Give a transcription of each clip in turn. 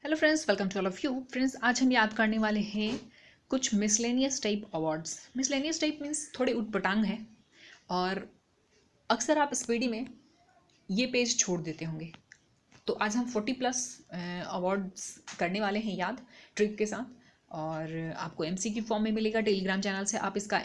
Hello friends, welcome to all of you friends. आज हम याद करने वाले हैं कुछ miscellaneous type awards. Miscellaneous type means थोड़े उटपटांग हैं और अक्सर आप स्पीडी में ये पेज छोड़ देते होंगे। तो आज हम 40+ अवार्ड्स करने वाले हैं याद, ट्रिक के साथ। और आपको एमसीक्यू फॉर्म में मिलेगा। टेलीग्राम चैनल से आप इसका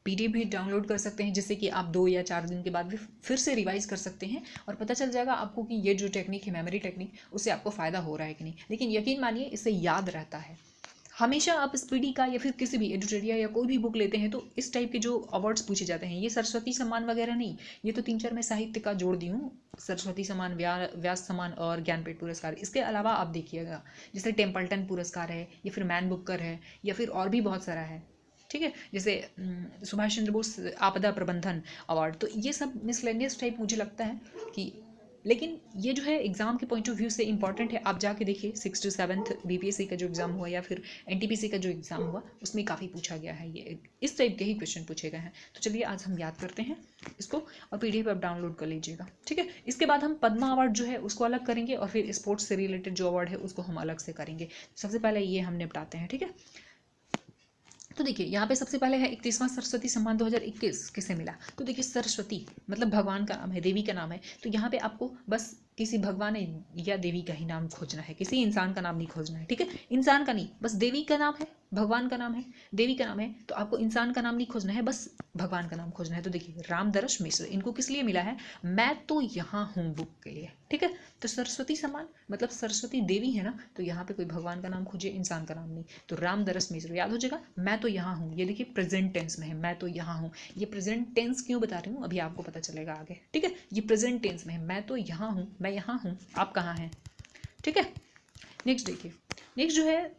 पीडीएफ भी डाउनलोड कर सकते हैं, जिससे कि आप 2 या 4 दिन के बाद भी फिर से रिवाइज कर सकते हैं और पता चल जाएगा आपको कि ये जो टेक्निक है, मेमोरी टेक्निक, उससे आपको फ़ायदा हो रहा है कि नहीं। लेकिन यकीन मानिए, इससे याद रहता है। हमेशा आप स्पीडी का या फिर किसी भी एडिटोरिया या कोई भी बुक लेते हैं तो इस टाइप के जो अवार्ड्स पूछे जाते हैं, ये सरस्वती सम्मान वगैरह नहीं, ये तो 3-4 मैं साहित्य का जोड़ दी हूँ। सरस्वती सम्मान, व्यास सम्मान और ज्ञानपीठ पुरस्कार। इसके अलावा आप देखिएगा, जैसे टेम्पल्टन पुरस्कार है या फिर मैन बुकर है या फिर और भी बहुत सारा है, ठीक है। जैसे सुभाष चंद्र बोस आपदा प्रबंधन अवार्ड। तो ये सब मिसलेनियस टाइप मुझे लगता है कि, लेकिन ये जो है एग्ज़ाम के पॉइंट ऑफ व्यू से इंपॉर्टेंट है। आप जाके देखिए 6 to 7 बीपीएससी का जो एग्ज़ाम हुआ या फिर एनटीपीसी का जो एग्ज़ाम हुआ, उसमें काफ़ी पूछा गया है। ये इस टाइप के ही क्वेश्चन पूछे गए हैं। तो चलिए आज हम याद करते हैं इसको और पीडीएफ आप डाउनलोड कर लीजिएगा, ठीक है। इसके बाद हम पद्मा अवार्ड जो है उसको अलग करेंगे और फिर स्पोर्ट्स से रिलेटेड जो अवार्ड है उसको हम अलग से करेंगे। सबसे पहले ये हम निपटाते हैं, ठीक है। तो देखिए, यहाँ पे सबसे पहले है 31वां सरस्वती सम्मान 2021 किसे मिला। तो देखिए, सरस्वती मतलब भगवान का नाम है, देवी का नाम है। तो यहाँ पे आपको बस किसी भगवान या देवी का ही नाम खोजना है, किसी इंसान का नाम नहीं खोजना है, ठीक है। इंसान का नहीं, बस देवी का नाम है, भगवान का नाम है, देवी का नाम है। तो आपको इंसान का नाम नहीं खोजना है, बस भगवान का नाम खोजना है। तो देखिए, रामदरस मिश्र, इनको किस लिए मिला है, मैं तो यहाँ हूँ बुक के लिए, ठीक है। तो सरस्वती सम्मान मतलब सरस्वती देवी है ना, तो यहाँ पे कोई भगवान का नाम खोजिए, इंसान का नाम नहीं। तो रामदरस मिश्र याद हो जाएगा। मैं तो यहाँ हूँ, ये देखिए प्रेजेंट टेंस में है, मैं तो यहाँ हूँ। ये प्रेजेंट टेंस क्यों बता रही हूँ, अभी आपको पता चलेगा आगे, ठीक है। ये प्रेजेंट टेंस में है, मैं तो यहाँ हूँ, मैं यहाँ हूँ, आप कहाँ हैं, ठीक है। नेक्स्ट देखिए, नेक्स्ट जो है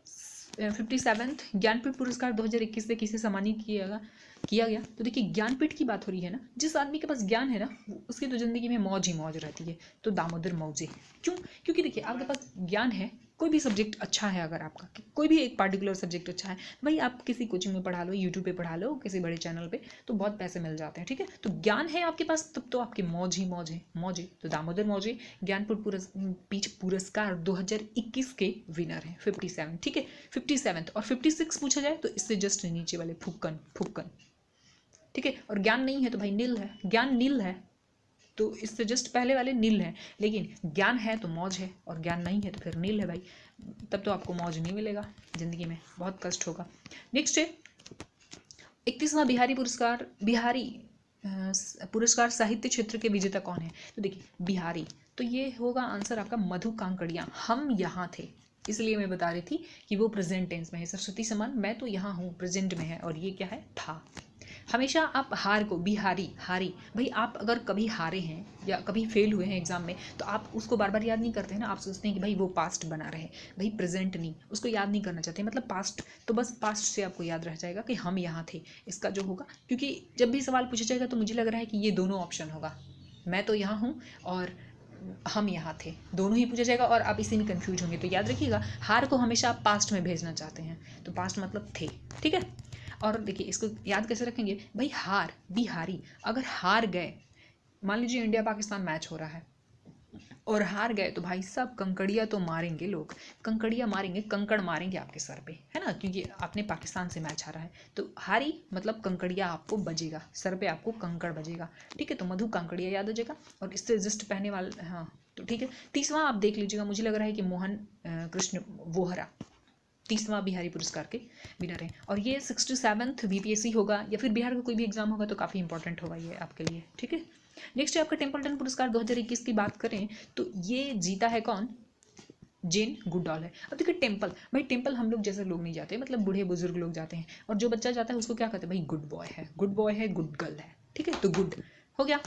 57th ज्ञानपीठ पुरस्कार 2021 से किसे सम्मानित किया गया। तो देखिए, ज्ञानपीठ की बात हो रही है ना, जिस आदमी के पास ज्ञान है ना, उसकी तो ज़िंदगी में मौज ही मौज रहती है। तो दामोदर मौजे। क्यों? क्योंकि देखिए, आपके पास ज्ञान है, कोई भी सब्जेक्ट अच्छा है, अगर आपका कोई भी एक पार्टिकुलर सब्जेक्ट अच्छा है, भाई आप किसी कोचिंग में पढ़ा लो, यूट्यूब पे पढ़ा लो, किसी बड़े चैनल पे, तो बहुत पैसे मिल जाते हैं, ठीक है। तो ज्ञान है आपके पास, तब तो आपकी मौज ही मौज है, मौजे। तो दामोदर मौजे ज्ञानपीठ पुरस्कार 2021 के विनर हैं, 57, ठीक है। 57 और 56 पूछा जाए तो इससे जस्ट नीचे वाले फुक्कन फुक्कन, ठीक है। और ज्ञान नहीं है तो भाई नील है, ज्ञान नील है तो इससे जस्ट पहले वाले नील है। लेकिन ज्ञान है तो मौज है और ज्ञान नहीं है तो फिर नील है भाई। तब तो आपको मौज नहीं मिलेगा, ज़िंदगी में बहुत कष्ट होगा। नेक्स्ट है 31वां बिहारी पुरस्कार साहित्य क्षेत्र के विजेता कौन है। तो देखिए, बिहारी, तो ये होगा आंसर आपका मधु कांकड़िया। हम यहाँ थे, इसलिए मैं बता रही थी कि वो प्रेजेंट टेंस में है। सरस्वती सम्मान मैं तो यहाँ हूँ प्रेजेंट में है, और ये क्या है, था। हमेशा आप हार को बिहारी हारी, भाई आप अगर कभी हारे हैं या कभी फेल हुए हैं एग्जाम में, तो आप उसको बार बार याद नहीं करते हैं ना। आप सोचते हैं कि भाई वो पास्ट बना रहे, भाई प्रेजेंट नहीं, उसको याद नहीं करना चाहते, मतलब पास्ट। तो बस पास्ट से आपको याद रह जाएगा कि हम यहाँ थे, इसका जो होगा। क्योंकि जब भी सवाल पूछा जाएगा तो मुझे लग रहा है कि ये दोनों ऑप्शन होगा, मैं तो यहाँ हूँ और हम यहाँ थे, दोनों ही पूछा जाएगा और आप इसी में कंफ्यूज होंगे। तो याद रखिएगा, हार को हमेशा आप पास्ट में भेजना चाहते हैं, तो पास्ट मतलब थे, ठीक है। और देखिए, इसको याद कैसे रखेंगे, भाई हार बिहारी, अगर हार गए, मान लीजिए इंडिया पाकिस्तान मैच हो रहा है और हार गए, तो भाई साहब कंकड़िया तो मारेंगे लोग, कंकड़िया मारेंगे, कंकड़ मारेंगे आपके सर पे, है ना, क्योंकि आपने पाकिस्तान से मैच हारा है। तो हारी मतलब कंकड़िया आपको बजेगा, सर पे आपको कंकड़ बजेगा, ठीक है। तो मधु कांकड़िया याद हो जाएगा और इससे जस्ट पहने वाले, हाँ तो ठीक है। 30वां आप देख लीजिएगा, मुझे लग रहा है कि मोहन कृष्ण वोहरा 30वां बिहारी पुरस्कार के विनर हैं। और ये 67th बीपीएससी होगा या फिर बिहार का कोई भी एग्जाम होगा तो काफ़ी इंपॉर्टेंट होगा ये आपके लिए, ठीक है। नेक्स्ट है आपका टेम्पल्टन पुरस्कार 2021 की बात करें तो ये जीता है कौन, जेन गुडॉल है। अब देखिए, टेम्पल, भाई टेम्पल हम लोग जैसे लोग नहीं जाते, मतलब बूढ़े बुजुर्ग लोग जाते हैं, और जो बच्चा जाता है उसको क्या कहते हैं, भाई गुड बॉय है, गुड बॉय है, गुड गर्ल है, ठीक है। तो गुड हो गया।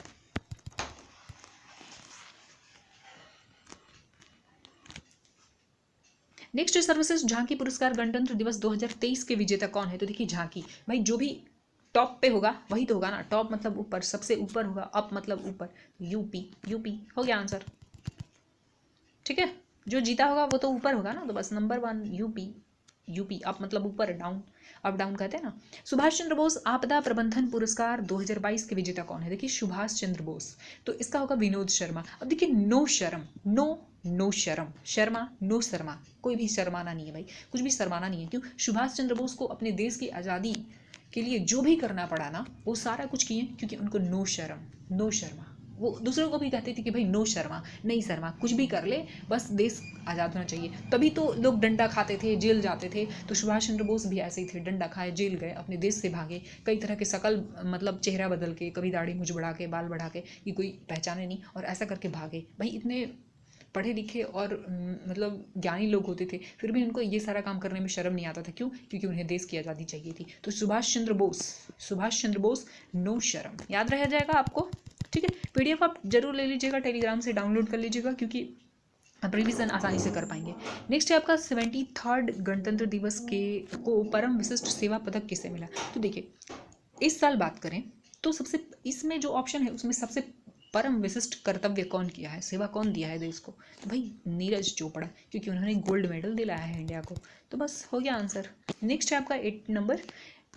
नेक्स्ट सर्विसेज झांकी पुरस्कार गणतंत्र दिवस 2023 के विजेता कौन है। तो देखिए, झांकी, भाई जो भी टॉप पे होगा वही तो होगा ना, टॉप मतलब ऊपर, सबसे ऊपर होगा, अप मतलब ऊपर, यूपी, यूपी हो गया आंसर, ठीक है। जो जीता होगा वो तो ऊपर होगा ना, तो बस नंबर 1 यूपी, यूपी अप मतलब ऊपर, डाउन, अप डाउन कहते हैं ना। सुभाष चंद्र बोस आपदा प्रबंधन पुरस्कार 2022 के विजेता कौन है। देखिए, सुभाष चंद्र बोस, तो इसका होगा विनोद शर्मा। अब देखिए, नो शर्म, नो नो शर्म, शर्मा नो शर्मा, कोई भी शर्माना नहीं है भाई, कुछ भी शर्माना नहीं है। क्यों? सुभाष चंद्र बोस को अपने देश की आज़ादी के लिए जो भी करना पड़ा ना वो सारा कुछ किए क्योंकि उनको नो शर्म, नो शर्मा। वो दूसरों को भी कहते थे कि भाई नो शर्मा, नहीं शर्मा, कुछ भी कर ले, बस देश आज़ाद होना चाहिए। तभी तो लोग डंडा खाते थे, जेल जाते थे। तो सुभाष चंद्र बोस भी ऐसे ही थे, डंडा खाए, जेल गए, अपने देश से भागे, कई तरह के शकल मतलब चेहरा बदल के, कभी दाढ़ी मूंछ बढ़ा के, बाल बढ़ा के कि कोई पहचाने नहीं, और ऐसा करके भागे। भाई इतने पढ़े लिखे और मतलब ज्ञानी लोग होते थे, फिर भी उनको ये सारा काम करने में शर्म नहीं आता था। क्यों? क्योंकि उन्हें देश की आज़ादी चाहिए थी। तो सुभाष चंद्र बोस, सुभाष चंद्र बोस नो शर्म, याद रह जाएगा आपको। ठीक है, पीडीएफ आप जरूर ले लीजिएगा, टेलीग्राम से डाउनलोड कर लीजिएगा, क्योंकि आप रिविजन आसानी से कर पाएंगे। नेक्स्ट है आपका 73rd गणतंत्र दिवस के को परम विशिष्ट सेवा पदक किसे मिला। तो देखिए, इस साल बात करें तो सबसे इसमें जो ऑप्शन है उसमें सबसे परम विशिष्ट कर्तव्य कौन किया है, सेवा कौन दिया है देश को, तो भाई नीरज चोपड़ा, क्योंकि उन्होंने गोल्ड मेडल दिलाया है इंडिया को। तो बस हो गया आंसर। नेक्स्ट है आपका 8 नंबर,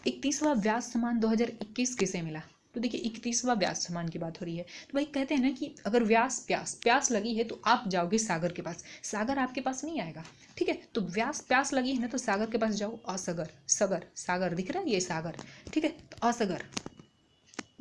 31वां व्यास सम्मान 2021 किसे मिला। तो देखिए 31वां व्यास सम्मान की बात हो रही है। तो भाई कहते हैं ना कि अगर प्यास लगी है तो आप जाओगे सागर के पास, सागर आपके पास नहीं आएगा। ठीक है, तो प्यास लगी है ना तो सागर के पास जाओ। असगर, सगर, सागर दिख रहा है, ये सागर। ठीक है, तो असगर,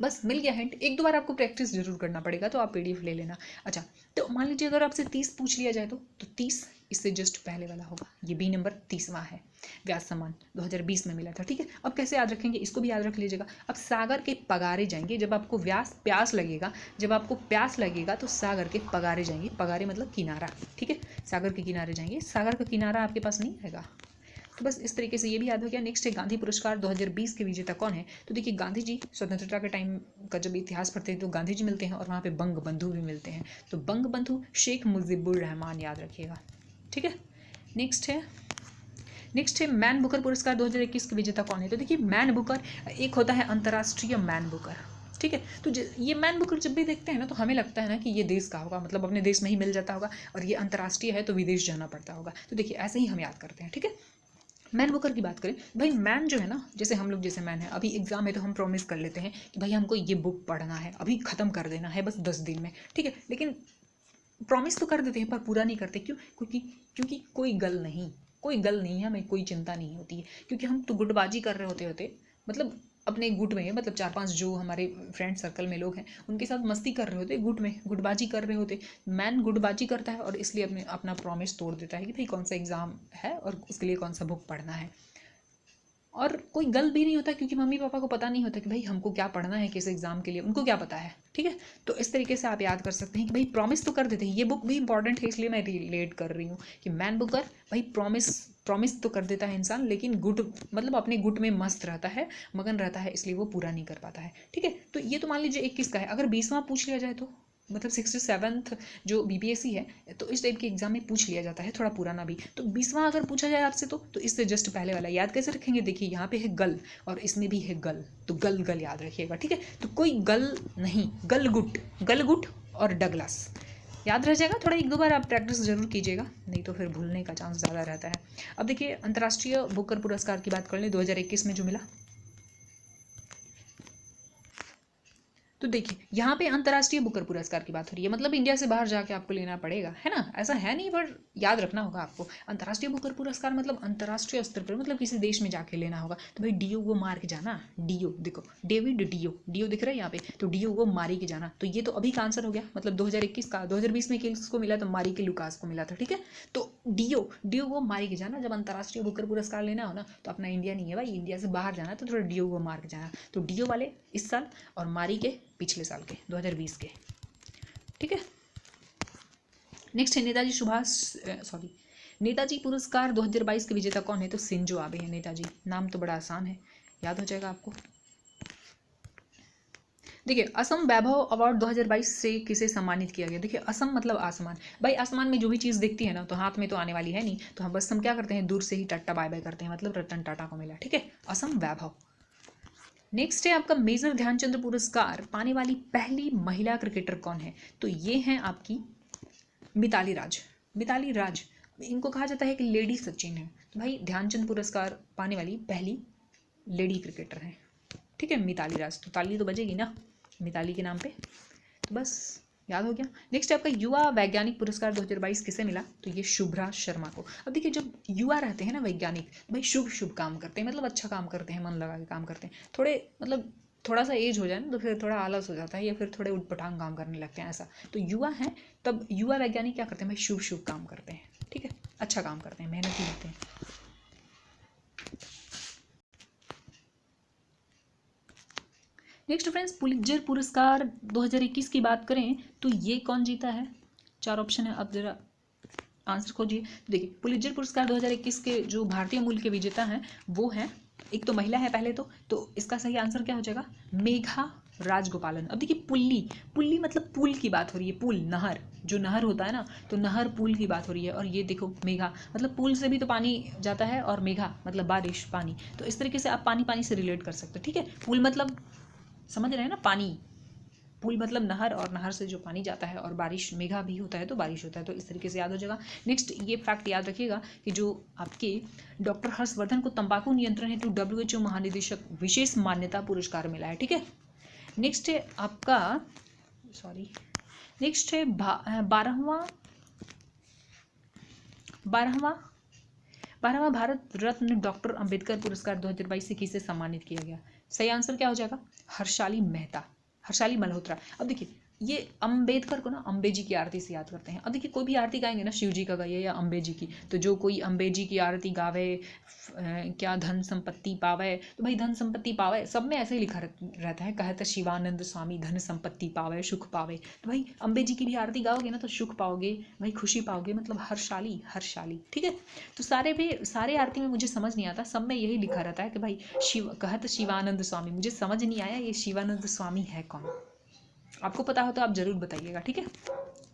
बस मिल गया हिंट। एक दो बार आपको प्रैक्टिस जरूर करना पड़ेगा, तो आप पीडीएफ ले लेना। अच्छा, तो मान लीजिए अगर आपसे 30 पूछ लिया जाए तो 30 इससे जस्ट पहले वाला होगा, ये बी नंबर 30वां है, व्यास सम्मान 2020 में मिला था। ठीक है, अब कैसे याद रखेंगे, इसको भी याद रख लीजिएगा। अब सागर के पगारे जाएंगे, जब आपको प्यास लगेगा, जब आपको प्यास लगेगा तो सागर के पगारे जाएंगे, पगारे मतलब किनारा। ठीक है, सागर के किनारे जाएंगे, सागर का किनारा आपके पास नहीं आएगा। तो बस इस तरीके से ये भी याद हो गया। नेक्स्ट है गांधी पुरस्कार 2020 के विजेता कौन है। तो देखिए गांधी जी स्वतंत्रता के टाइम का जब इतिहास पढ़ते हैं तो गांधी जी मिलते हैं, और वहाँ पे बंग बंधु भी मिलते हैं। तो बंग बंधु शेख मुजीबुर रहमान, याद रखिएगा। ठीक है, नेक्स्ट है मैन बुकर पुरस्कार 2021 के विजेता कौन है। तो देखिए मैन बुकर एक होता है अंतर्राष्ट्रीय मैन बुकर। ठीक है, तो ये मैन बुकर जब भी देखते हैं ना तो हमें लगता है ना कि ये देश का होगा, मतलब अपने देश में ही मिल जाता होगा, और ये अंतर्राष्ट्रीय है तो विदेश जाना पड़ता होगा। तो देखिए ऐसे ही हम याद करते हैं। ठीक है, मैन बुकर की बात करें, भाई मैन जो है ना, जैसे हम लोग जैसे मैन है, अभी एग्जाम है तो हम प्रॉमिस कर लेते हैं कि भाई हमको ये बुक पढ़ना है, अभी ख़त्म कर देना है बस 10 दिन में। ठीक है, लेकिन प्रॉमिस तो कर देते हैं पर पूरा नहीं करते। क्यों? क्योंकि कोई गल नहीं है, हमें कोई चिंता नहीं होती है, क्योंकि हम तो गुटबाजी कर रहे होते मतलब अपने गुट में, मतलब 4-5 जो हमारे फ्रेंड सर्कल में लोग हैं उनके साथ मस्ती कर रहे होते, गुट में गुटबाजी कर रहे होते। मैन गुटबाजी करता है और इसलिए अपना प्रॉमिस तोड़ देता है कि भाई कौन सा एग्ज़ाम है और उसके लिए कौन सा बुक पढ़ना है। और कोई गल भी नहीं होता, क्योंकि मम्मी पापा को पता नहीं होता कि भाई हमको क्या पढ़ना है किस एग्जाम के लिए, उनको क्या पता है। ठीक है, तो इस तरीके से आप याद कर सकते हैं कि भाई प्रॉमिस तो कर देते हैं। ये बुक भी इंपॉर्टेंट है इसलिए मैं रिलेट कर रही हूँ कि मैन बुकर, भाई प्रॉमिस तो कर देता है इंसान, लेकिन गुट मतलब अपने गुट में मस्त रहता है, मगन रहता है, इसलिए वो पूरा नहीं कर पाता है। ठीक है, तो ये तो मान लीजिए 21 का है। अगर 20वां पूछ लिया जाए तो मतलब 67th जो बीपीएससी है तो इस टाइप के एग्जाम में पूछ लिया जाता है, थोड़ा पुराना भी। तो 20वां अगर पूछा जाए आपसे तो इससे जस्ट पहले वाला याद कैसे रखेंगे। देखिए यहाँ पे है गल और इसमें भी है गल, तो गल गल याद रखिएगा। ठीक है, तो कोई गल नहीं, गलगुट और डगलास याद रह जाएगा। थोड़ा एक दो बार आप प्रैक्टिस जरूर कीजिएगा, नहीं तो फिर भूलने का चांस ज़्यादा रहता है। अब देखिए अंतर्राष्ट्रीय बुकर पुरस्कार की बात कर लें 2021 में जो मिला। तो देखिए यहाँ पे अंतर्राष्ट्रीय बुकर पुरस्कार की बात हो रही है, मतलब इंडिया से बाहर जाके आपको लेना पड़ेगा, है ना, ऐसा है नहीं, पर याद रखना होगा आपको। अंतर्राष्ट्रीय बुकर पुरस्कार मतलब अंतर्राष्ट्रीय स्तर पर, मतलब किसी देश में जाके लेना होगा। तो भाई डीओ वो मार के जाना, डीओ देखो, डेविड डीओ दिख रहा है यहाँ पे, तो डीओ वो मारी के जाना। तो ये तो अभी का आंसर हो गया, मतलब 2021 का। 2020 में किसको मिला, तो मारी के लुकास को मिला था। ठीक है, तो डीओ वो मारी के जाना। जब अंतर्राष्ट्रीय बुकर पुरस्कार लेना हो ना तो अपना इंडिया नहीं है भाई, इंडिया से बाहर जाना, तो थोड़ा डीओ वो मार के जाना। तो डीओ वाले इस साल और मारी के पिछले साल के 2020 के। ठीक है, नेक्स्ट है नेताजी पुरस्कार 2022 के विजेता कौन है। तो शिंजो आबे है नेताजी, नाम तो बड़ा आसान है, याद हो जाएगा आपको। देखिए असम वैभव अवार्ड 2022 से किसे सम्मानित किया गया। देखिए असम मतलब आसमान, भाई आसमान में जो भी चीज़ दिखती है ना तो हाथ में तो आने वाली है नहीं, तो हम बस क्या करते हैं, दूर से ही टाटा बाय बाय करते हैं, मतलब रतन टाटा को मिला। ठीक है, असम वैभव। नेक्स्ट है आपका मेजर ध्यानचंद पुरस्कार पाने वाली पहली महिला क्रिकेटर कौन है। तो ये हैं आपकी मिताली राज। इनको कहा जाता है कि लेडी सचिन है। तो भाई ध्यानचंद पुरस्कार पाने वाली पहली लेडी क्रिकेटर हैं। ठीक है, मिताली राज, तो ताली तो बजेगी ना मिताली के नाम पे। तो बस याद हो गया। नेक्स्ट आपका युवा वैज्ञानिक पुरस्कार 2022 किसे मिला? तो ये शुभ्रा शर्मा को। अब देखिए जब युवा रहते हैं ना वैज्ञानिक, भाई शुभ शुभ काम करते हैं, मतलब अच्छा काम करते हैं, मन लगा के काम करते हैं। थोड़े मतलब थोड़ा सा एज हो जाए ना तो फिर थोड़ा आलस हो जाता है या फिर थोड़े उटपटांग काम करने लगते हैं ऐसा। तो युवा हैं तब युवा वैज्ञानिक क्या करते हैं भाई? शुभ शुभ काम करते हैं, ठीक है, अच्छा काम करते हैं, मेहनती होते हैं। नेक्स्ट फ्रेंड्स, पुलित्जर पुरस्कार 2021 की बात करें तो ये कौन जीता है? 4 ऑप्शन है, अब जरा आंसर खोजिए। देखिए पुलित्जर पुरस्कार 2021 के जो भारतीय मूल के विजेता हैं वो हैं, एक तो महिला है पहले तो इसका सही आंसर क्या हो जाएगा? मेघा राजगोपालन। अब देखिए पुल्ली, पुल्ली मतलब पुल की बात हो रही है, पुल नहर, जो नहर होता है ना, तो नहर पुल की बात हो रही है। और ये देखो मेघा मतलब पुल से भी तो पानी जाता है, और मेघा मतलब बारिश पानी, तो इस तरीके से आप पानी पानी से रिलेट कर सकते हो, ठीक है। पुल मतलब समझ रहे हैं ना, पानी, पुल मतलब नहर, और नहर से जो पानी जाता है, और बारिश मेघा भी होता है तो बारिश होता है, तो इस तरीके से याद हो जाएगा। नेक्स्ट ये फैक्ट याद रखिएगा कि जो आपके डॉक्टर हर्षवर्धन को तंबाकू नियंत्रण हेतु WHO महानिदेशक विशेष मान्यता पुरस्कार मिला है, ठीक है। नेक्स्ट है आपका नेक्स्ट है 12वां भारत रत्न डॉक्टर अंबेडकर पुरस्कार 2022 से किसे सम्मानित किया गया? सही आंसर क्या हो जाएगा? हर्षाली मेहता, हर्षाली मल्होत्रा। अब देखिए ये अंबेडकर को ना अम्बे जी की आरती से याद करते हैं। अब देखिए कोई भी आरती गाएंगे ना, शिव जी का गाइए या अम्बे जी की, तो जो कोई अम्बे जी की आरती गावे क्या धन संपत्ति पावे, तो भाई धन संपत्ति पावे सब में ऐसे ही लिखा रहता है, कहते शिवानंद स्वामी धन संपत्ति पावे सुख पावे। तो भाई अम्बे जी की भी आरती गाओगे ना तो सुख पाओगे भाई, खुशी पाओगे, मतलब हर्षाली हर्षाली, ठीक है। तो सारे आरती में मुझे समझ नहीं आता, सब में यही लिखा रहता है कि भाई कहत शिवानंद स्वामी। मुझे समझ नहीं आया ये शिवानंद स्वामी है कौन, आपको पता हो तो आप जरूर बताइएगा, ठीक है।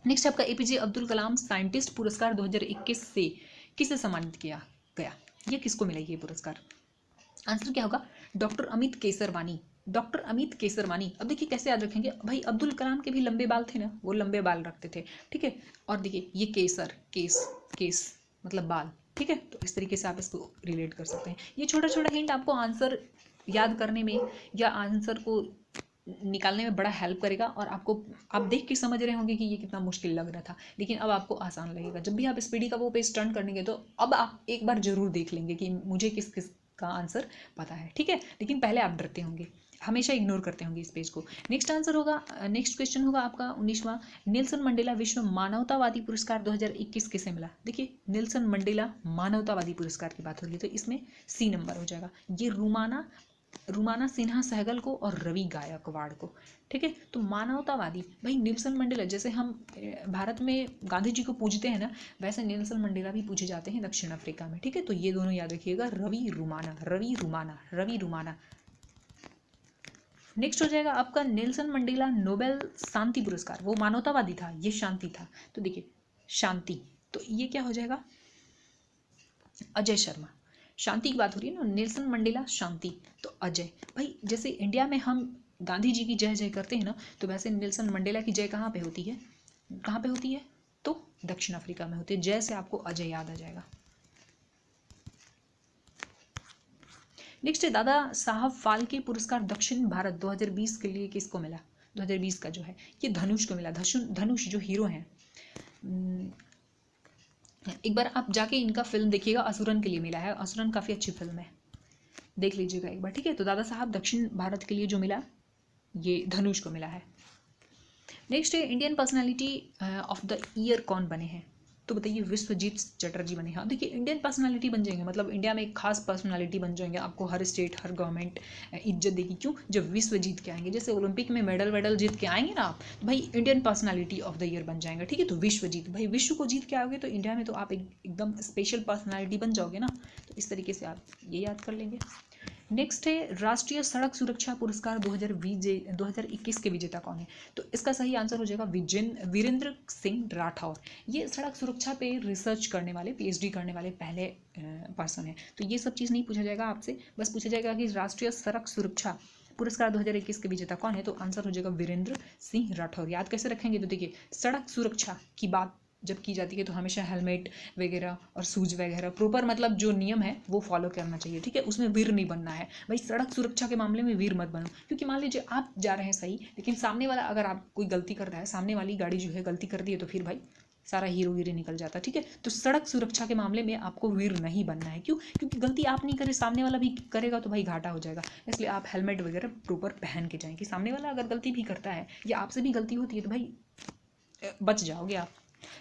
नेक्स्ट आपका APJ अब्दुल कलाम साइंटिस्ट पुरस्कार 2021 से किसे सम्मानित किया गया? ये किसको मिला ये पुरस्कार? आंसर क्या होगा? Doctor Amit Kesarwani, doctor Amit Kesarwani. अब देखिए कैसे याद रखेंगे भाई, अब्दुल कलाम के भी लंबे बाल थे ना, वो लंबे बाल रखते थे, ठीक है। और देखिए ये केसर, केस मतलब बाल, ठीक है। तो इस तरीके से आप इसको रिलेट कर सकते हैं। ये छोटा छोटा हिंट आपको आंसर याद करने में या आंसर को निकालने में बड़ा हेल्प करेगा, और आपको आप देख के समझ रहे होंगे कि ये कितना मुश्किल लग रहा था, लेकिन अब आपको आसान लगेगा। जब भी आप स्पीडी का वो पेज टर्न करेंगे तो अब आप एक बार जरूर देख लेंगे कि मुझे किस किस का आंसर पता है, ठीक है। लेकिन पहले आप डरते होंगे, हमेशा इग्नोर करते होंगे इस पेज को। नेक्स्ट आंसर होगा, नेक्स्ट क्वेश्चन होगा आपका 19वां, नेल्सन मंडेला विश्व मानवतावादी पुरस्कार 2021 किसे मिला? देखिए नेल्सन मंडेला मानवतावादी पुरस्कार की बात हो रही है तो इसमें C नंबर हो जाएगा। ये रुमाना सिन्हा सहगल को और रवि गायकवाड़ को, ठीक है। तो मानवतावादी भाई नेल्सन मंडेला, जैसे हम भारत में गांधी जी को पूजते हैं ना, वैसे नेल्सन मंडेला भी पूजे जाते हैं दक्षिण अफ्रीका में, ठीक है। तो ये दोनों याद रखिएगा, रवि रुमाना। नेक्स्ट हो जाएगा आपका नेल्सन मंडेला नोबेल शांति पुरस्कार, वो मानवतावादी था, ये शांति था, तो देखिए शांति, तो ये क्या हो जाएगा? अजय शर्मा। शांति की बात हो रही है ना, नेल्सन मंडेला शांति, तो अजय। भाई जैसे इंडिया में हम गांधी जी की जय जय करते हैं ना, तो वैसे नेल्सन मंडेला की जय कहाँ पे होती है? कहाँ पे होती है? तो दक्षिण अफ्रीका में होती है। जय से आपको अजय याद आ जाएगा। नेक्स्ट है दादा साहब फाल्के पुरस्कार दक्षिण भारत 2020 के लिए किसको मिला? 2020 का जो है ये धनुष को मिला। धनुष जो हीरो हैं, एक बार आप जाके इनका फिल्म देखिएगा, असुरन के लिए मिला है। असुरन काफ़ी अच्छी फिल्म है, देख लीजिएगा एक बार, ठीक है। तो दादा साहब दक्षिण भारत के लिए जो मिला ये धनुष को मिला है। नेक्स्ट है Indian personality of the year कौन बने हैं? तो बताइए विश्वजीत चटर्जी बने। हाँ देखिए इंडियन पर्सनालिटी बन जाएंगे, मतलब इंडिया में एक खास पर्सनालिटी बन जाएंगे, आपको हर स्टेट हर गवर्नमेंट इज्जत देगी। क्यों? जब विश्व जीत के आएंगे, जैसे ओलंपिक में मेडल जीत के आएंगे ना आप, तो भाई Indian personality of the year बन जाएंगे, ठीक है। तो विश्व जीत, भाई विश्व को जीत के आओगे तो इंडिया में तो आप एकदम स्पेशल पर्सनालिटी बन जाओगे ना, तो इस तरीके से आप ये याद कर लेंगे। नेक्स्ट है राष्ट्रीय सड़क सुरक्षा पुरस्कार 2021 के विजेता कौन है? तो इसका सही आंसर हो जाएगा वीरेंद्र सिंह राठौर। ये सड़क सुरक्षा पे रिसर्च करने वाले, PhD करने वाले पहले पर्सन है। तो ये सब चीज़ नहीं पूछा जाएगा आपसे, बस पूछा जाएगा कि राष्ट्रीय सड़क सुरक्षा पुरस्कार 2021 के विजेता कौन है, तो आंसर हो जाएगा वीरेंद्र सिंह राठौर। याद कैसे रखेंगे? तो देखिए सड़क सुरक्षा की बात जब की जाती है तो हमेशा हेलमेट वगैरह और शूज वगैरह प्रॉपर, मतलब जो नियम है वो फॉलो करना चाहिए, ठीक है। उसमें वीर नहीं बनना है भाई। सड़क सुरक्षा के मामले में वीर मत बनो, क्योंकि मान लीजिए आप जा रहे हैं सही, लेकिन सामने वाला अगर आप कोई गलती कर रहा है, सामने वाली गाड़ी जो है गलती कर दी है, तो फिर भाई सारा हीरोगिरी निकल जाता, ठीक है। तो सड़क सुरक्षा के मामले में आपको वीर नहीं बनना है। क्यों? क्योंकि गलती आप नहीं करे, सामने वाला भी करेगा तो भाई घाटा हो जाएगा। इसलिए आप हेलमेट वगैरह प्रॉपर पहन के जाएं कि सामने वाला अगर गलती भी करता है या आपसे भी गलती होती है तो भाई बच जाओगे आप,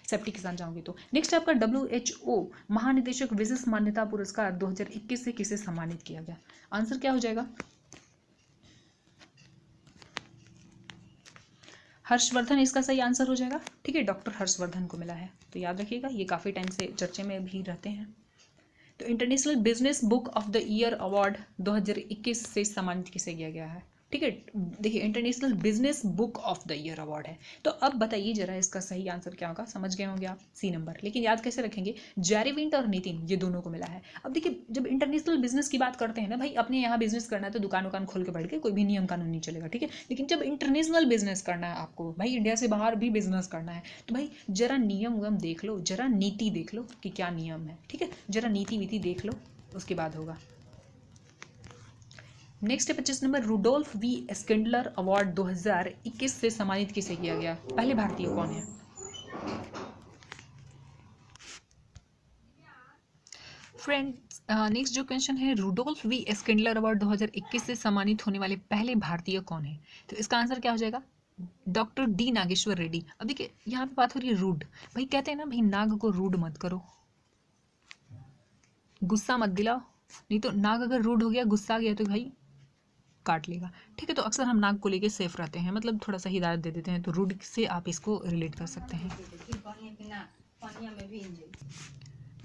सेफ्टी के साथ जाओगे तो। नेक्स्ट आपका WHO महानिदेशक विशिष्ट मान्यता पुरस्कार 2021 से किसे सम्मानित किया गया? आंसर क्या हो जाएगा? हर्षवर्धन इसका सही आंसर हो जाएगा, ठीक है। डॉक्टर हर्षवर्धन को मिला है, तो याद रखिएगा, ये काफ़ी टाइम से चर्चे में भी रहते हैं। तो international business book of the year award 2021 से सम्मानित किसे किया गया है? ठीक है, देखिए international business book of the year award है। तो अब बताइए जरा इसका सही आंसर क्या होगा? समझ गए होंगे आप, सी नंबर। लेकिन याद कैसे रखेंगे? जैरीविंट और नितिन, ये दोनों को मिला है। अब देखिए जब इंटरनेशनल बिजनेस की बात करते हैं ना भाई, अपने यहाँ बिजनेस करना है तो दुकान उकान खोल के बैठ के कोई भी नियम कानून नहीं चलेगा, ठीक है। लेकिन जब इंटरनेशनल बिजनेस करना है आपको, भाई इंडिया से बाहर भी बिजनेस करना है, तो भाई जरा नियम उयम देख लो, जरा नीति देख लो कि क्या नियम है, ठीक है। जरा नीति वीति देख लो, उसके बाद होगा। नेक्स्ट है 25 नंबर, रुडोल्फ वी स्किंडलर अवार्ड 2021 से सम्मानित किसे किया गया? पहले भारतीय कौन है? फ्रेंड्स नेक्स्ट जो क्वेश्चन है, रुडोल्फ वी स्किंडलर अवार्ड 2021 से सम्मानित होने वाले पहले भारतीय कौन है? तो इसका आंसर क्या हो जाएगा? Doctor D Nageshwar Reddy. अब देखिए यहाँ पे बात हो रही है रूड, भाई कहते हैं ना भाई नाग को रूड मत करो, गुस्सा मत दिलाओ, नहीं तो नाग अगर रूड हो गया, गुस्सा आ गया तो भाई काट लेगा, ठीक है। तो अक्सर हम नाग को लेके सेफ रहते हैं, मतलब थोड़ा सा हिदायत दे देते हैं, तो रूड से आप इसको रिलेट कर सकते हैं।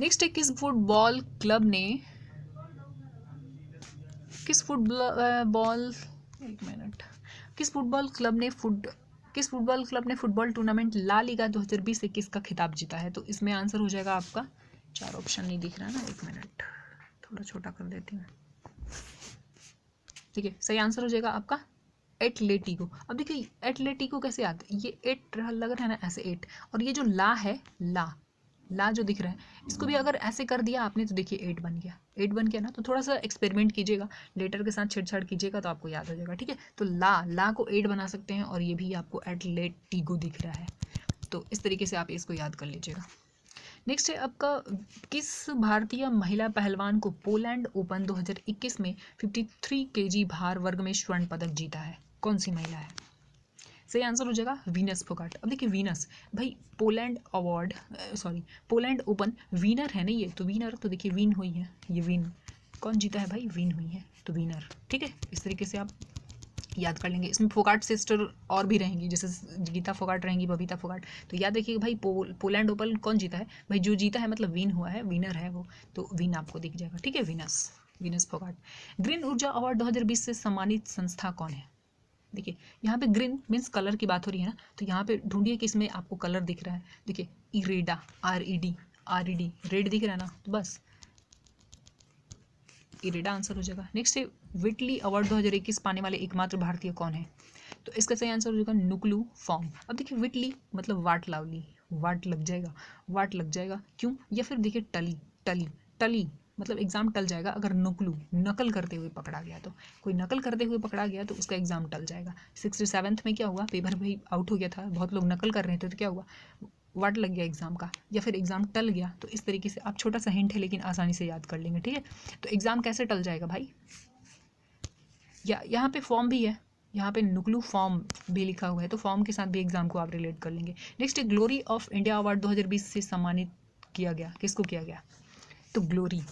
नेक्स्ट है, किस फुटबॉल क्लब ने किस फुटबॉल एक मिनट किस फुटबॉल क्लब ने फुटबॉल टूर्नामेंट ला लीगा 2020-21 का खिताब जीता है? तो इसमें आंसर हो जाएगा आपका, 4 ऑप्शन नहीं दिख रहा है ना, एक मिनट थोड़ा छोटा कर देती हूँ, ठीक है। सही आंसर हो जाएगा आपका एटलेटिको। अब देखिए एटलेटिको कैसे आता है, ये एट लग रहा है ना ऐसे एट, और ये जो ला है, ला जो दिख रहा है, इसको भी अगर ऐसे कर दिया आपने तो देखिए 8 बन गया, 8 बन गया ना। तो थोड़ा सा एक्सपेरिमेंट कीजिएगा, लेटर के साथ छेड़छाड़ कीजिएगा तो आपको याद हो जाएगा, ठीक है। तो ला को 8 बना सकते हैं, और ये भी आपको एटलेटिको दिख रहा है, तो इस तरीके से आप इसको याद कर लीजिएगा। नेक्स्ट है आपका, किस भारतीय महिला पहलवान को पोलैंड ओपन 2021 में 53 kg भार वर्ग में स्वर्ण पदक जीता है? कौन सी महिला है? सही आंसर हो जाएगा वीनस फोगाट। अब देखिए वीनस, भाई पोलैंड ओपन विनर है ना ये, तो विनर तो देखिए विन हुई है, ये विन कौन जीता है भाई? विन हुई है, तो विनर, ठीक है। इस तरीके से आप याद कर लेंगे। इसमें फोगाट सिस्टर और भी रहेंगी, जैसे गीता फोगाट रहेंगी, बबीता फोगाट। तो याद रखिएगा भाई पोलैंड ओपन कौन जीता है? भाई जो जीता है मतलब विन हुआ है, विनर है वो, तो विन आपको दिख जाएगा, ठीक है। वीनस फोगाट। ग्रीन ऊर्जा अवार्ड 2020 से सम्मानित संस्था कौन है? देखिए यहाँ पे ग्रीन मीन्स कलर की बात हो रही है ना, तो यहाँ पे ढूंढिए कि इसमें आपको कलर दिख रहा है। देखिए इरेडा, RED रेड दिख रहा है ना, तो बस इरेडा आंसर हो जाएगा। नेक्स्ट है, विटली अवार्ड 2021 पाने वाले एकमात्र भारतीय कौन है? तो इसका सही आंसर हो जाएगा नुकलू फॉर्म। अब देखिए विटली मतलब वाट लावली, वाट लग जाएगा, क्यों? या फिर देखिए टली मतलब एग्जाम टल जाएगा अगर नुकलू नकल करते हुए पकड़ा गया, तो कोई नकल करते हुए पकड़ा गया तो उसका एग्जाम टल जाएगा। 67th में क्या हुआ, पेपर भाई आउट हो गया था, बहुत लोग नकल कर रहे थे, तो क्या हुआ, वाट लग गया एग्जाम का, या फिर एग्जाम टल गया। तो इस तरीके से आप, छोटा सा हिंट है लेकिन आसानी से याद कर लेंगे, ठीक है। तो एग्जाम कैसे टल जाएगा भाई, या यहाँ पे फॉर्म भी है, यहाँ पे नुकलू फॉर्म भी लिखा हुआ है, तो फॉर्म के साथ भी एग्जाम को आप रिलेट कर लेंगे। Next glory of India award 2020 से सम्मानित किया गया, किसको किया गया? तो ग्लोरी,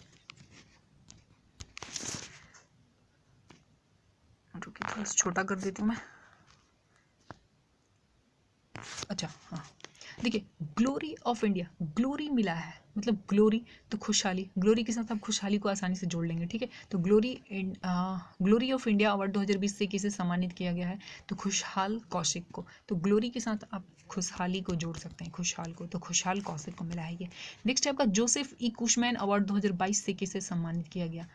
थोड़ा छोटा कर देती हूँ मैं, अच्छा हाँ, देखिए ग्लोरी ऑफ इंडिया, ग्लोरी मिला है मतलब ग्लोरी तो खुशहाली, ग्लोरी के साथ आप खुशहाली को आसानी से जोड़ लेंगे, ठीक है। तो ग्लोरी ऑफ इंडिया अवार्ड 2020 से किसे सम्मानित किया गया है? तो खुशहाल कौशिक को। तो ग्लोरी के साथ आप खुशहाली को जोड़ सकते हैं, खुशहाल को, तो खुशहाल कौशिक को मिला है ये। नेक्स्ट है आपका, जोसेफ ई कुशमैन अवार्ड 2022 से किसे सम्मानित किया गया?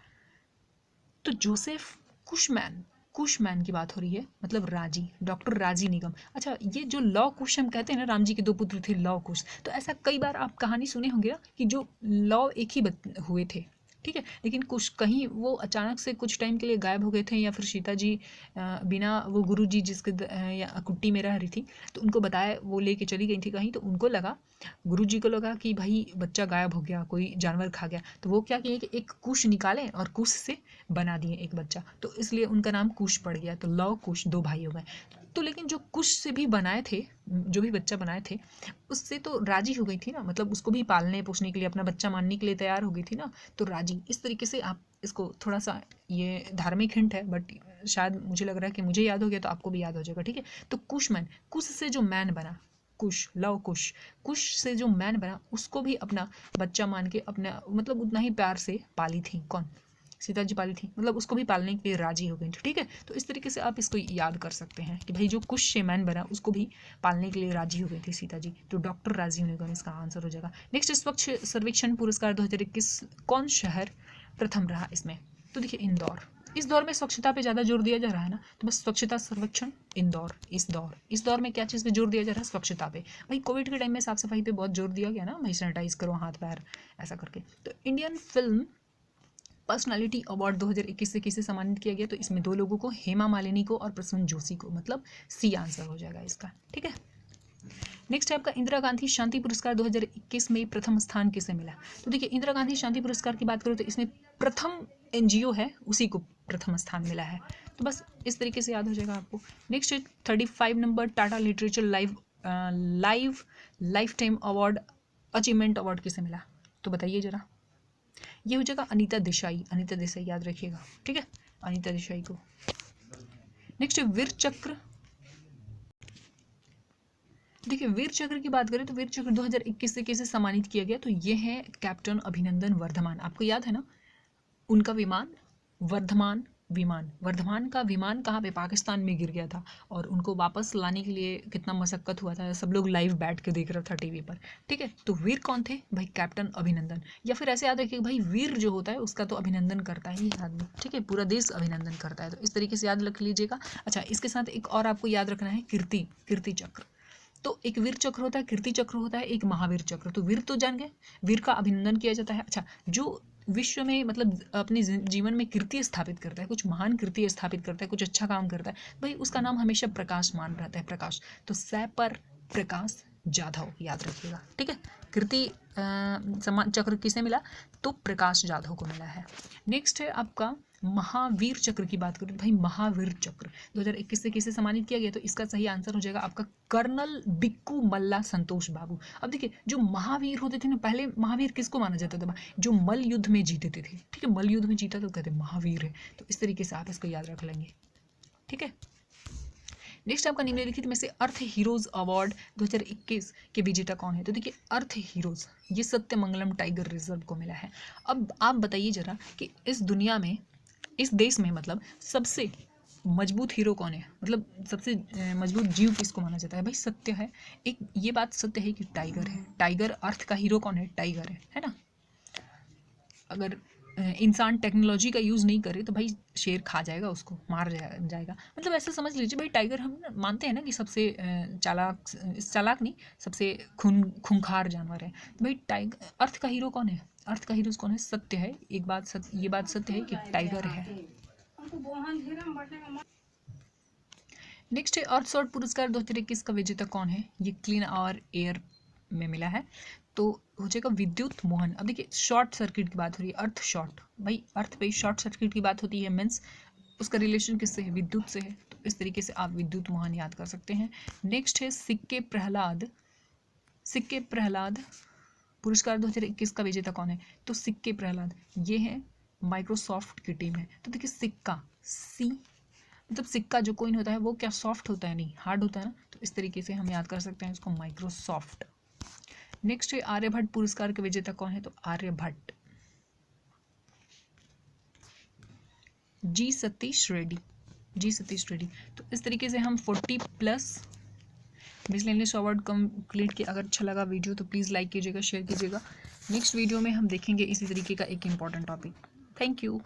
तो जोसेफ कुशमैन कुश मैन की बात हो रही है, मतलब राजी, डॉक्टर राजी निगम। अच्छा, ये जो लौ कुश हम कहते हैं ना, राम जी के 2 पुत्र थे लौ कुश, तो ऐसा कई बार आप कहानी सुने होंगे ना कि जो लौ एक ही हुए थे, ठीक है, लेकिन कुछ कहीं वो अचानक से कुछ टाइम के लिए गायब हो गए थे, या फिर सीता जी बिना वो गुरु जी जिसके या कुट्टी में रह रही थी, तो उनको बताया, वो लेके चली गई थी कहीं, तो उनको लगा, गुरु जी को लगा कि भाई बच्चा गायब हो गया, कोई जानवर खा गया, तो वो क्या किए कि एक कुश निकालें और कुश से बना दिए एक बच्चा, तो इसलिए उनका नाम कुश पड़ गया, तो लौ कुश 2 भाई हो गए। तो लेकिन जो कुश से भी बनाए थे, जो भी बच्चा बनाए थे, उससे तो राजी हो गई थी ना, मतलब उसको भी पालने पोसने के लिए, अपना बच्चा मानने के लिए तैयार हो गई थी ना, तो राजी। इस तरीके से आप इसको थोड़ा सा, ये धार्मिक हिंट है बट शायद मुझे लग रहा है कि मुझे याद हो गया तो आपको भी याद हो जाएगा, ठीक है। तो कुश मैन, कुश से जो मैन बना, कुश, लव कुश, कुश से जो मैन बना, उसको भी अपना बच्चा मान के अपना, मतलब उतना ही प्यार से पाली थी। कौन? सीता जी पाली थी, मतलब उसको भी पालने के लिए राजी हो गई थी, ठीक है। तो इस तरीके से आप इसको याद कर सकते हैं कि भाई जो कुश से मैन बना, उसको भी पालने के लिए राजी हो गई थी सीता जी, तो डॉक्टर राजी निगम इसका आंसर हो जाएगा। नेक्स्ट, स्वच्छ सर्वेक्षण पुरस्कार 2021 कौन शहर प्रथम रहा इसमें? तो देखिए, इंदौर। इस दौर में स्वच्छता पे ज़्यादा जोर दिया जा रहा है ना, तो बस स्वच्छता सर्वेक्षण इंदौर। इस दौर में क्या चीज़ पे जोर दिया जा रहा है? स्वच्छता पे। भाई कोविड के टाइम में साफ सफाई पे बहुत जोर दिया गया ना, भाई सैनिटाइज करो हाथ पैर ऐसा करके। तो इंडियन फिल्म पर्सनालिटी अवार्ड 2021 से किसे सम्मानित किया गया? तो इसमें 2 लोगों को, हेमा मालिनी को और प्रसून जोशी को, मतलब सी आंसर हो जाएगा इसका, ठीक है। नेक्स्ट है आपका इंदिरा गांधी शांति पुरस्कार 2021 में प्रथम स्थान किसे मिला? तो देखिए, इंदिरा गांधी शांति पुरस्कार की बात करो तो इसमें प्रथम एनजीओ है, उसी को प्रथम स्थान मिला है, तो बस इस तरीके से याद हो जाएगा आपको। नेक्स्ट है 35 number Tata literature life time award achievement award किसे मिला? तो बताइए जरा। ये हो जाएगा अनीता देसाई याद रखिएगा, ठीक है, अनीता देसाई को। नेक्स्ट है वीर चक्र। देखिए, वीर चक्र की बात करें तो वीर चक्र 2021 से किसे सम्मानित किया गया? तो ये है कैप्टन अभिनंदन वर्धमान। आपको याद है ना, उनका विमान वर्धमान का विमान कहाँ पे? पाकिस्तान में गिर गया था, और उनको वापस लाने के लिए कितना मशक्कत हुआ था, सब लोग लाइव बैठ के देख रहा था टीवी पर, ठीक है। तो वीर कौन थे? भाई कैप्टन अभिनंदन। या फिर ऐसे याद रखिए, भाई वीर जो होता है उसका तो अभिनंदन करता ही आदमी, ठीक है, पूरा देश अभिनंदन करता है, तो इस तरीके से याद रख लीजिएगा। अच्छा, इसके साथ एक और आपको याद रखना है, कीर्ति चक्र। तो एक वीर चक्र होता है, कीर्ति चक्र होता है, एक महावीर चक्र। तो वीर तो जान गए, वीर का अभिनंदन किया जाता है। अच्छा, जो विश्व में मतलब अपने जीवन में कीर्ति स्थापित करता है, कुछ महान कीर्ति स्थापित करता है, कुछ अच्छा काम करता है, भाई उसका नाम हमेशा प्रकाशमान रहता है, प्रकाश। तो सै पर प्रकाश जाधव याद रखिएगा, ठीक है। कीर्ति सम्मान चक्र किसे मिला? तो प्रकाश जाधव को मिला है। नेक्स्ट है आपका महावीर चक्र की बात करें, भाई महावीर चक्र 2021 से किसे सम्मानित किया गया? तो इसका सही आंसर हो जाएगा आपका कर्नल बिक्कू मल्ला संतोष बाबू। अब देखिए, जो महावीर होते थे ना, पहले महावीर किसको माना जाता था? जो मल युद्ध में जीते थे, ठीक है, मल युद्ध में जीता तो कहते महावीर है, तो इस तरीके से आप इसको याद रख लेंगे, ठीक है। नेक्स्ट आपका निम्नलिखित में से अर्थ हीरोज अवार्ड 2021 के विजेता कौन है? तो देखिए, अर्थ हीरोज ये सत्यमंगलम टाइगर रिजर्व को मिला है। अब आप बताइए जरा कि इस दुनिया में, इस देश में, मतलब सबसे मजबूत हीरो कौन है? मतलब सबसे मजबूत जीव किसको माना जाता है? भाई सत्य है, एक ये बात सत्य है कि टाइगर है। टाइगर, अर्थ का हीरो कौन है? टाइगर है ना। अगर इंसान टेक्नोलॉजी का यूज़ नहीं करे तो भाई शेर खा जाएगा, उसको मार जाएगा। मतलब ऐसे समझ लीजिए भाई, टाइगर हम मानते हैं ना कि सबसे चालाक नहीं, सबसे खूंखार जानवर है। तो भाई टाइगर, अर्थ का हीरो कौन है? अर्थ का हीरो कौन है? सत्य है, एक बात सत्य, ये बात सत्य है कि टाइगर है। नेक्स्ट है अर्थ शॉट पुरस्कार 2021 का विजेता कौन है? ये क्लीन आवर एयर में मिला है, तो हो जाएगा विद्युत मोहन। अब देखिए, शॉर्ट सर्किट की बात हो रही है, अर्थ शॉर्ट, भाई अर्थ पे शॉर्ट सर्किट की बात होती है, मीन्स उसका रिलेशन किससे है? विद्युत से है, तो इस तरीके से आप विद्युत मोहन याद कर सकते हैं। नेक्स्ट है सिक्के प्रहलाद पुरस्कार 2021 का विजेता कौन है? तो सिक्के प्रहलाद ये है, माइक्रोसॉफ्ट की टीम है। तो देखिए, सिक्का, सी मतलब सिक्का जो कोइन होता है वो क्या सॉफ्ट होता है? नहीं, हार्ड होता है ना, तो इस तरीके से हम याद कर सकते हैं इसको, माइक्रोसॉफ्ट। नेक्स्ट है आर्यभट्ट पुरस्कार के विजेता कौन है? तो आर्यभट्ट, जी सतीश रेड्डी। तो इस तरीके से हम 40+ मिसलेनियस अवार्ड कंप्लीट किया। अगर अच्छा लगा वीडियो तो प्लीज़ लाइक कीजिएगा, शेयर कीजिएगा। नेक्स्ट वीडियो में हम देखेंगे इसी तरीके का एक इम्पॉर्टेंट टॉपिक। Thank you.